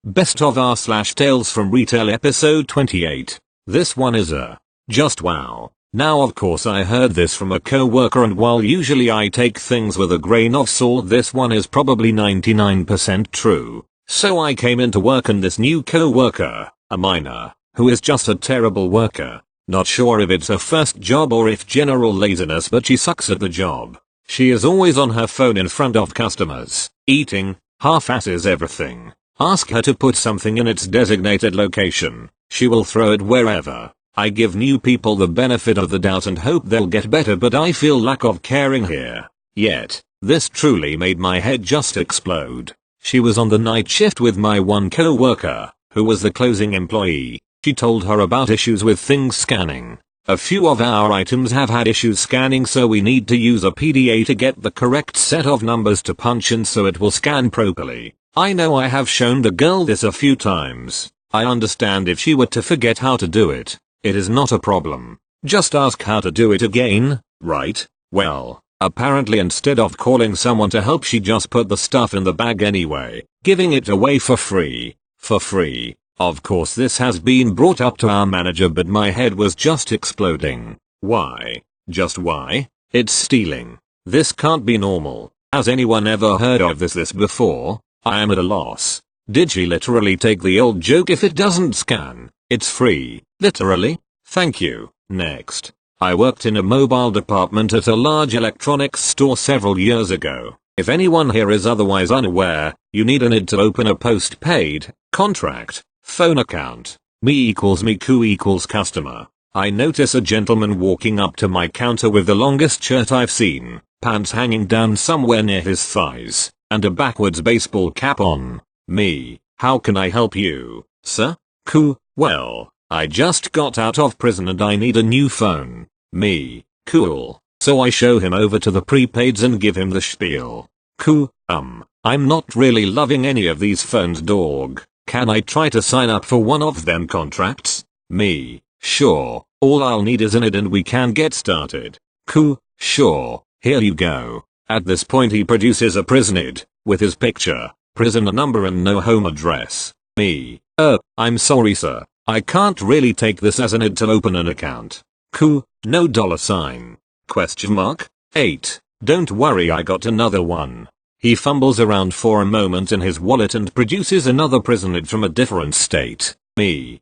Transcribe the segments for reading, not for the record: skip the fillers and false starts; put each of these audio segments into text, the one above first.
Best of R / Tales from Retail episode 28. This one is just wow. Now of course I heard this from a co-worker, and while usually I take things with a grain of salt, this one is probably 99% true. So I came into work and this new co-worker, a minor, who is just a terrible worker. Not sure if it's her first job or if general laziness, but she sucks at the job. She is always on her phone in front of customers, eating, half-asses everything. Ask her to put something in its designated location, she will throw it wherever. I give new people the benefit of the doubt and hope they'll get better, but I feel lack of caring here. Yet, this truly made my head just explode. She was on the night shift with my one co-worker, who was the closing employee. She told her about issues with things scanning. A few of our items have had issues scanning, so we need to use a PDA to get the correct set of numbers to punch in so it will scan properly. I know I have shown the girl this a few times. I understand if she were to forget how to do it. It is not a problem. Just ask how to do it again, right? Well, apparently instead of calling someone to help, she just put the stuff in the bag anyway, giving it away for free. For free. Of course this has been brought up to our manager, but my head was just exploding. Why? Just why? It's stealing. This can't be normal. Has anyone ever heard of this before? I am at a loss. Did she literally take the old joke, if it doesn't scan, it's free? Literally? Thank you. Next. I worked in a mobile department at a large electronics store several years ago. If anyone here is otherwise unaware, you need an ID to open a postpaid contract phone account. Me equals me, Q equals customer. I notice a gentleman walking up to my counter with the longest shirt I've seen, pants hanging down somewhere near his thighs, and a backwards baseball cap on. Me, how can I help you, sir? Q, well, I just got out of prison and I need a new phone. Me, cool. So I show him over to the prepaids and give him the spiel. Q, I'm not really loving any of these phones, dog. Can I try to sign up for one of them contracts? Me, sure. All I'll need is an ID and we can get started. Q, sure. Here you go. At this point he produces a prison ID, with his picture, prisoner number and no home address. Me, I'm sorry sir, I can't really take this as an ID to open an account. Q, no $? Question mark? 8. Don't worry, I got another one. He fumbles around for a moment in his wallet and produces another prison ID from a different state. Me,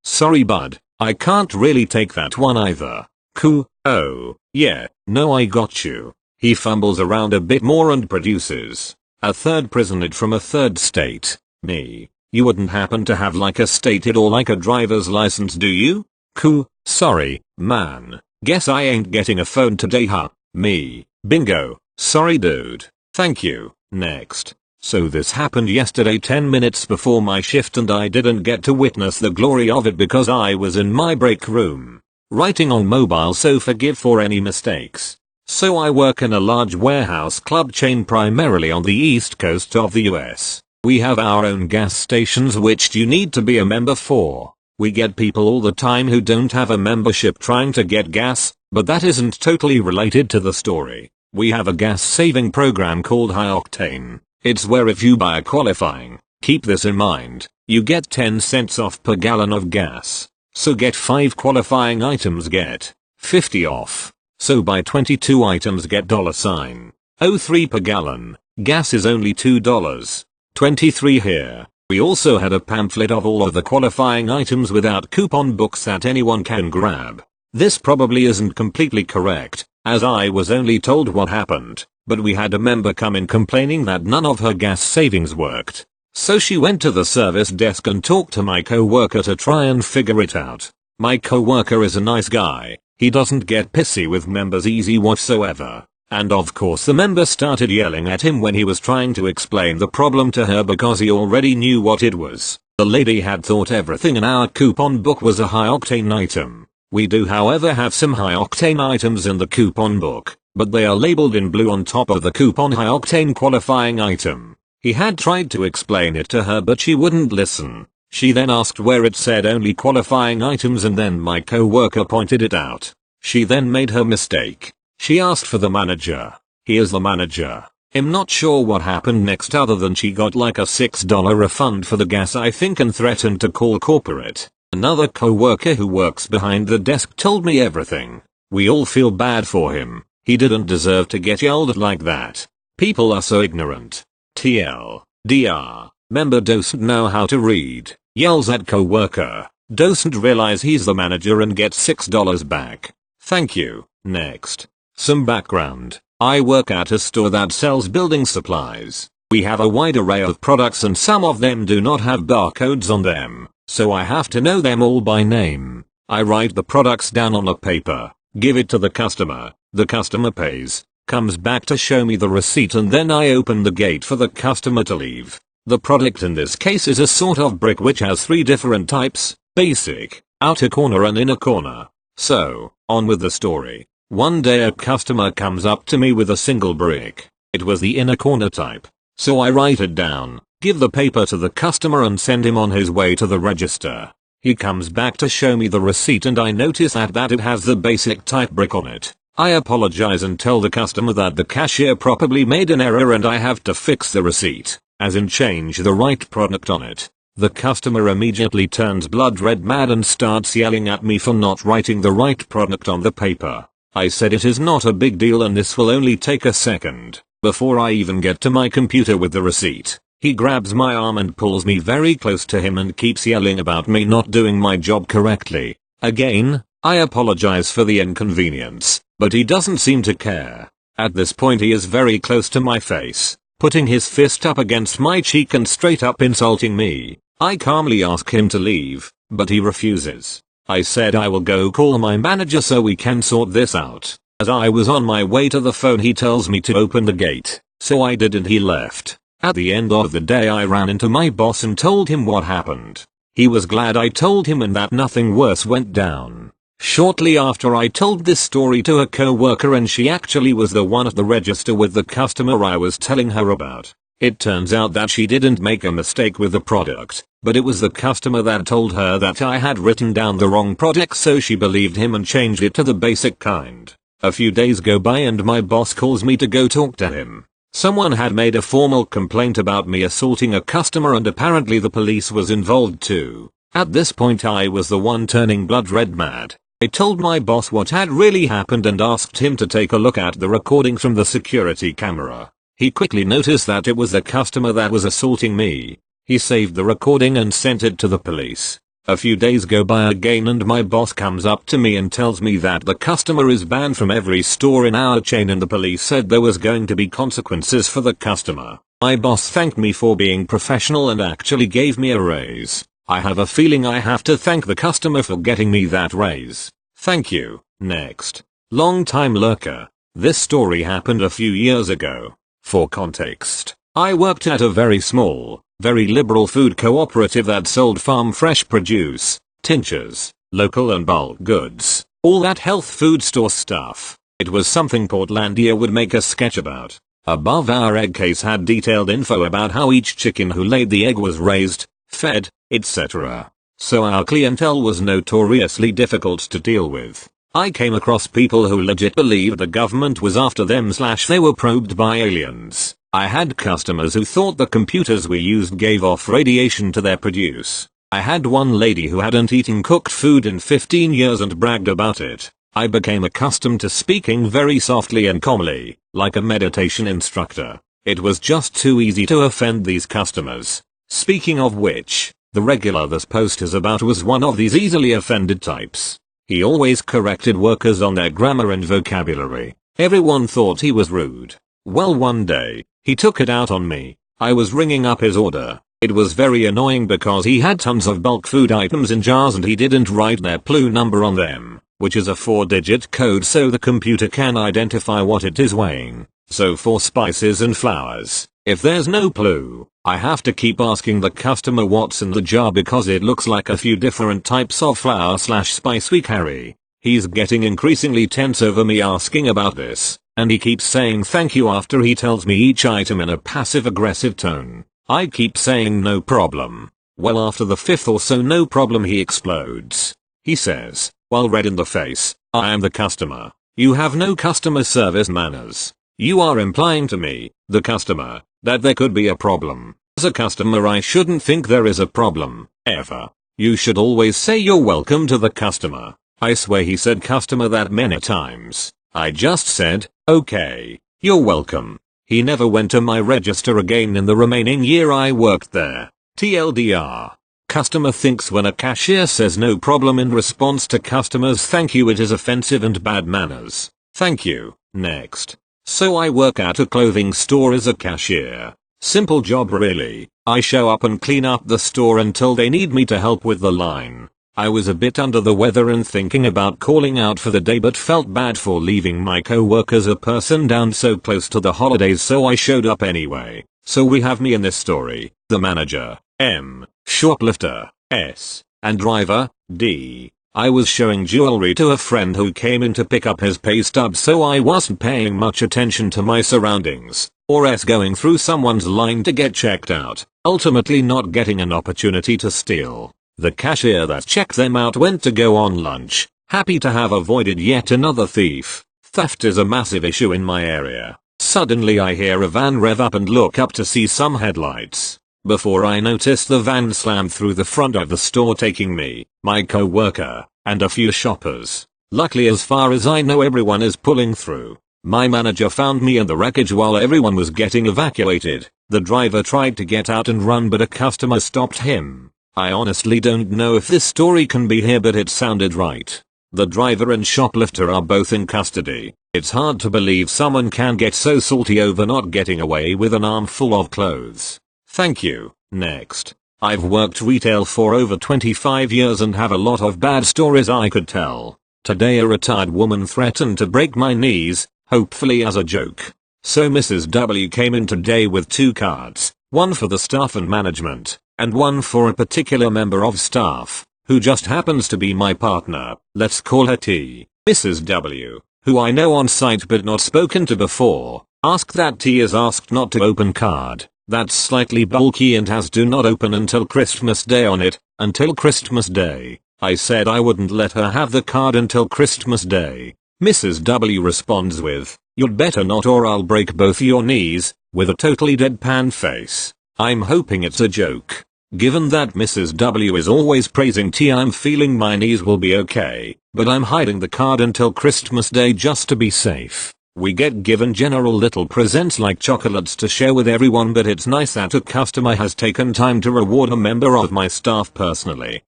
sorry bud, I can't really take that one either. Q, oh, yeah, no I got you. He fumbles around a bit more and produces a third prison ID from a third state. Me, you wouldn't happen to have like a state ID or like a driver's license, do you? Q, sorry, man. Guess I ain't getting a phone today, huh? Me, bingo. Sorry dude. Thank you. Next. So this happened yesterday 10 minutes before my shift and I didn't get to witness the glory of it because I was in my break room writing on mobile, so forgive for any mistakes. So I work in a large warehouse club chain primarily on the east coast of the US. We have our own gas stations which you need to be a member for. We get people all the time who don't have a membership trying to get gas, but that isn't totally related to the story. We have a gas saving program called High Octane. It's where if you buy a qualifying, keep this in mind, you get 10 cents off per gallon of gas. So get 5 qualifying items, get 50 off. So buy 22 items, get $03 per gallon. Gas is only $2. 23 here. We also had a pamphlet of all of the qualifying items without coupon books that anyone can grab. This probably isn't completely correct, as I was only told what happened, but we had a member come in complaining that none of her gas savings worked. So she went to the service desk and talked to my co-worker to try and figure it out. My co-worker is a nice guy, he doesn't get pissy with members easy whatsoever. And of course the member started yelling at him when he was trying to explain the problem to her because he already knew what it was. The lady had thought everything in our coupon book was a high octane item. We do however have some high octane items in the coupon book, but they are labeled in blue on top of the coupon high octane qualifying item. He had tried to explain it to her but she wouldn't listen. She then asked where it said only qualifying items and then my co-worker pointed it out. She then made her mistake. She asked for the manager. He is the manager. I'm not sure what happened next other than she got like a $6 refund for the gas I think and threatened to call corporate. Another co-worker who works behind the desk told me everything. We all feel bad for him. He didn't deserve to get yelled at like that. People are so ignorant. TLDR. Member doesn't know how to read. Yells at co-worker. Doesn't realize he's the manager and gets $6 back. Thank you. Next. Some background. I work at a store that sells building supplies. We have a wide array of products and some of them do not have barcodes on them, so I have to know them all by name. I write the products down on a paper, give it to the customer pays, comes back to show me the receipt and then I open the gate for the customer to leave. The product in this case is a sort of brick which has 3 different types, basic, outer corner and inner corner. So, on with the story. One day a customer comes up to me with a single brick. It was the inner corner type. So I write it down, give the paper to the customer and send him on his way to the register. He comes back to show me the receipt and I notice that it has the basic type brick on it. I apologize and tell the customer that the cashier probably made an error and I have to fix the receipt, as in change the right product on it. The customer immediately turns blood red mad and starts yelling at me for not writing the right product on the paper. I said it is not a big deal and this will only take a second. Before I even get to my computer with the receipt, he grabs my arm and pulls me very close to him and keeps yelling about me not doing my job correctly. Again, I apologize for the inconvenience, but he doesn't seem to care. At this point he is very close to my face, putting his fist up against my cheek and straight up insulting me. I calmly ask him to leave, but he refuses. I said I will go call my manager so we can sort this out. As I was on my way to the phone he tells me to open the gate, so I did and he left. At the end of the day I ran into my boss and told him what happened. He was glad I told him and that nothing worse went down. Shortly after I told this story to a co-worker and she actually was the one at the register with the customer I was telling her about. It turns out that she didn't make a mistake with the product, but it was the customer that told her that I had written down the wrong product so she believed him and changed it to the basic kind. A few days go by and my boss calls me to go talk to him. Someone had made a formal complaint about me assaulting a customer and apparently the police was involved too. At this point I was the one turning blood red mad. I told my boss what had really happened and asked him to take a look at the recording from the security camera. He quickly noticed that it was the customer that was assaulting me. He saved the recording and sent it to the police. A few days go by again and my boss comes up to me and tells me that the customer is banned from every store in our chain and the police said there was going to be consequences for the customer. My boss thanked me for being professional and actually gave me a raise. I have a feeling I have to thank the customer for getting me that raise. Thank you. Next. Long time lurker. This story happened a few years ago. For context, I worked at a very small, very liberal food cooperative that sold farm fresh produce, tinctures, local and bulk goods, all that health food store stuff. It was something Portlandia would make a sketch about. Above our egg case had detailed info about how each chicken who laid the egg was raised, fed, etc. So our clientele was notoriously difficult to deal with. I came across people who legit believed the government was after them / they were probed by aliens. I had customers who thought the computers we used gave off radiation to their produce. I had one lady who hadn't eaten cooked food in 15 years and bragged about it. I became accustomed to speaking very softly and calmly, like a meditation instructor. It was just too easy to offend these customers. Speaking of which, the regular this post is about was one of these easily offended types. He always corrected workers on their grammar and vocabulary. Everyone thought he was rude. Well, one day, he took it out on me. I was ringing up his order. It was very annoying because he had tons of bulk food items in jars and he didn't write their PLU number on them, which is a 4-digit code so the computer can identify what it is weighing. So for spices and flours, if there's no PLU, I have to keep asking the customer what's in the jar because it looks like a few different types of flour / spice we carry. He's getting increasingly tense over me asking about this, and he keeps saying thank you after he tells me each item in a passive-aggressive tone. I keep saying no problem. Well, after the 5th or so no problem he explodes. He says, while red in the face, I am the customer. You have no customer service manners. You are implying to me, the customer, that there could be a problem. As a customer, I shouldn't think there is a problem, ever. You should always say you're welcome to the customer. I swear he said customer that many times. I just said, okay, you're welcome. He never went to my register again in the remaining year I worked there. TLDR. Customer thinks when a cashier says no problem in response to customers thank you it is offensive and bad manners. Thank you. Next. So I work at a clothing store as a cashier. Simple job really. I show up and clean up the store until they need me to help with the line. I was a bit under the weather and thinking about calling out for the day but felt bad for leaving my co-workers a person down so close to the holidays, so I showed up anyway. So we have me in this story, the manager, M, shoplifter, S, and driver, D. I was showing jewelry to a friend who came in to pick up his pay stub, so I wasn't paying much attention to my surroundings, or else going through someone's line to get checked out, ultimately not getting an opportunity to steal. The cashier that checked them out went to go on lunch, happy to have avoided yet another thief. Theft is a massive issue in my area. Suddenly I hear a van rev up and look up to see some headlights. Before I notice, the van slammed through the front of the store, taking me, my co-worker, and a few shoppers. Luckily, as far as I know, everyone is pulling through. My manager found me in the wreckage while everyone was getting evacuated. The driver tried to get out and run, but a customer stopped him. I honestly don't know if this story can be here, but it sounded right. The driver and shoplifter are both in custody. It's hard to believe someone can get so salty over not getting away with an armful of clothes. Thank you. Next. I've worked retail for over 25 years and have a lot of bad stories I could tell. Today a retired woman threatened to break my knees, hopefully as a joke. So Mrs. W came in today with 2 cards, one for the staff and management, and one for a particular member of staff, who just happens to be my partner. Let's call her T. Mrs. W, who I know on site but not spoken to before, asked that T is asked not to open card. That's slightly bulky and has do not open until Christmas Day on it, until Christmas Day. I said I wouldn't let her have the card until Christmas Day. Mrs. W responds with, "You'd better not or I'll break both your knees," with a totally deadpan face. I'm hoping it's a joke. Given that Mrs. W is always praising T, I'm feeling my knees will be okay, but I'm hiding the card until Christmas Day just to be safe. We get given general little presents like chocolates to share with everyone, but it's nice that a customer has taken time to reward a member of my staff personally.